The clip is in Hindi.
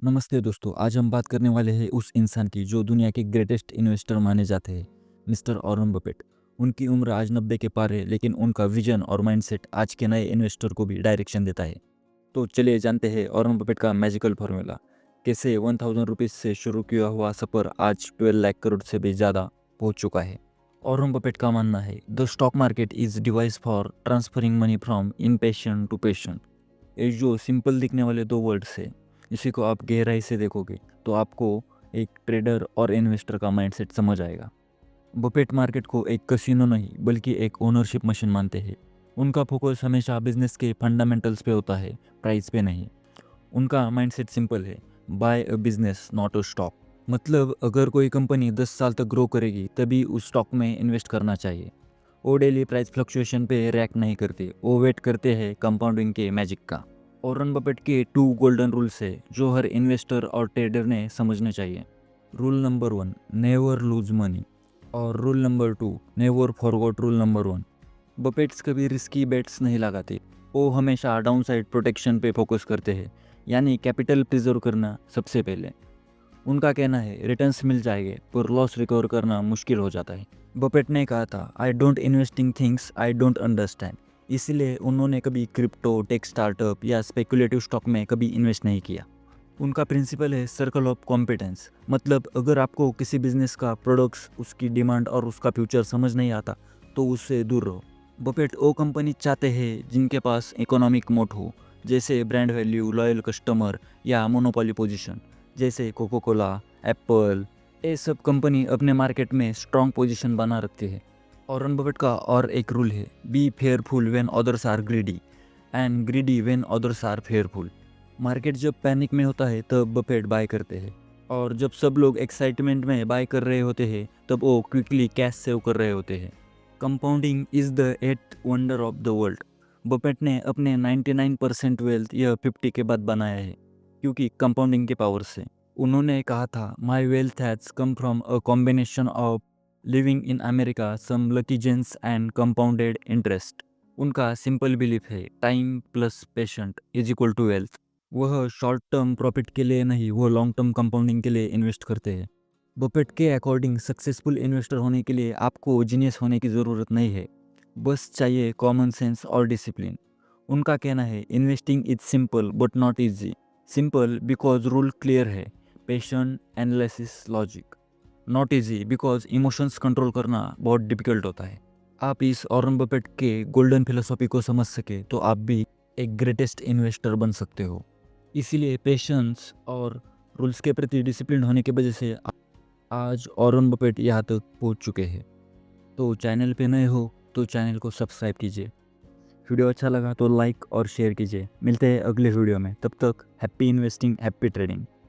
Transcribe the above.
नमस्ते दोस्तों, आज हम बात करने वाले हैं उस इंसान की जो दुनिया के ग्रेटेस्ट इन्वेस्टर माने जाते हैं, मिस्टर वॉरेन बफेट। उनकी उम्र आज 90 के पार है, लेकिन उनका विजन और माइंडसेट आज के नए इन्वेस्टर को भी डायरेक्शन देता है। तो चलिए जानते हैं वॉरेन बफेट का मैजिकल फार्मूला, कैसे 1000 रुपीज़ से शुरू किया हुआ सफ़र आज 12 लाख करोड़ से भी ज़्यादा पहुंच चुका है। वॉरेन बफेट का मानना है, the stock market is device for transferring money from impatient to patient. ये जो सिंपल दिखने वाले दो वर्ड्स है, इसी को आप गहराई से देखोगे तो आपको एक ट्रेडर और इन्वेस्टर का माइंडसेट समझ आएगा। बफेट मार्केट को एक कसिनो नहीं बल्कि एक ओनरशिप मशीन मानते हैं। उनका फोकस हमेशा बिजनेस के फंडामेंटल्स पे होता है, प्राइस पे नहीं। उनका माइंडसेट सिंपल है, buy a business not a stock. मतलब अगर कोई कंपनी 10 साल तक ग्रो करेगी तभी उस स्टॉक में इन्वेस्ट करना चाहिए। वो डेली प्राइस फ्लक्चुएशन पे रिएक्ट नहीं करते, वो वेट करते हैं कंपाउंडिंग के मैजिक का। वॉरेन बफेट के 2 गोल्डन रूल्स है जो हर इन्वेस्टर और ट्रेडर ने समझने चाहिए। Rule number 1, never lose money. और rule number 2, never forgot rule number 1। Buffett's कभी रिस्की बेट्स नहीं लगाते, वो हमेशा डाउनसाइड प्रोटेक्शन पे फोकस करते हैं, यानी कैपिटल प्रिजर्व करना सबसे पहले। उनका कहना है रिटर्न्स मिल जाएंगे पर लॉस रिकवर करना मुश्किल हो जाता है। बफेट ने कहा था, I don't investing things I don't understand. इसलिए उन्होंने कभी क्रिप्टो, टेक स्टार्टअप या स्पेकुलेटिव स्टॉक में कभी इन्वेस्ट नहीं किया। उनका प्रिंसिपल है सर्कल ऑफ कॉम्पिटेंस। मतलब अगर आपको किसी बिजनेस का प्रोडक्ट्स, उसकी डिमांड और उसका फ्यूचर समझ नहीं आता तो उससे दूर रहो। बफेट वो कंपनी चाहते हैं जिनके पास इकोनॉमिक मोट हो, जैसे ब्रांड वैल्यू, लॉयल कस्टमर या मोनोपोली पोजीशन, जैसे कोको कोला, एप्पल। ये सब कंपनी अपने मार्केट में स्ट्रॉन्ग पोजीशन बना रखती है। वॉरेन बफेट का और एक रूल है, be fearful when others are greedy and greedy when others are fearful. Market जब पैनिक में होता है तब बफेट बाय करते हैं, और जब सब लोग एक्साइटमेंट में बाय कर रहे होते हैं तब वो क्विकली कैश सेव कर रहे होते हैं। Compounding is the eighth wonder of the world. Buffett ने अपने 99% वेल्थ यह 50 के बाद बनाया है, क्योंकि कंपाउंडिंग के पावर से। उन्होंने कहा था, my wealth has come from a combination of living in America, some lucky genes and compounded interest. उनका सिंपल बिलीफ है, time plus patient is equal to wealth. वह शॉर्ट टर्म प्रॉफिट के लिए नहीं, वो लॉन्ग टर्म कंपाउंडिंग के लिए इन्वेस्ट करते हैं। बफेट के अकॉर्डिंग सक्सेसफुल इन्वेस्टर होने के लिए आपको जीनियस होने की ज़रूरत नहीं है, बस चाहिए कॉमन सेंस और डिसिप्लिन। उनका कहना है, investing is simple but not easy. Simple because rule clear है, patient, analysis, logic. Not easy because emotions control करना बहुत डिफिकल्ट होता है। आप इस वॉरेन बफेट के गोल्डन फिलोसॉफी को समझ सके तो आप भी एक ग्रेटेस्ट इन्वेस्टर बन सकते हो। इसीलिए पेशेंस और रूल्स के प्रति डिसिप्लिन होने की वजह से आज वॉरेन बफेट यहाँ तक पहुँच चुके हैं। तो चैनल पे नए हो तो चैनल को सब्सक्राइब कीजिए। वीडियो अच्छा लगा तो लाइक और शेयर कीजिए। मिलते हैं अगले वीडियो में, तब तक हैप्पी इन्वेस्टिंग, हैप्पी ट्रेडिंग।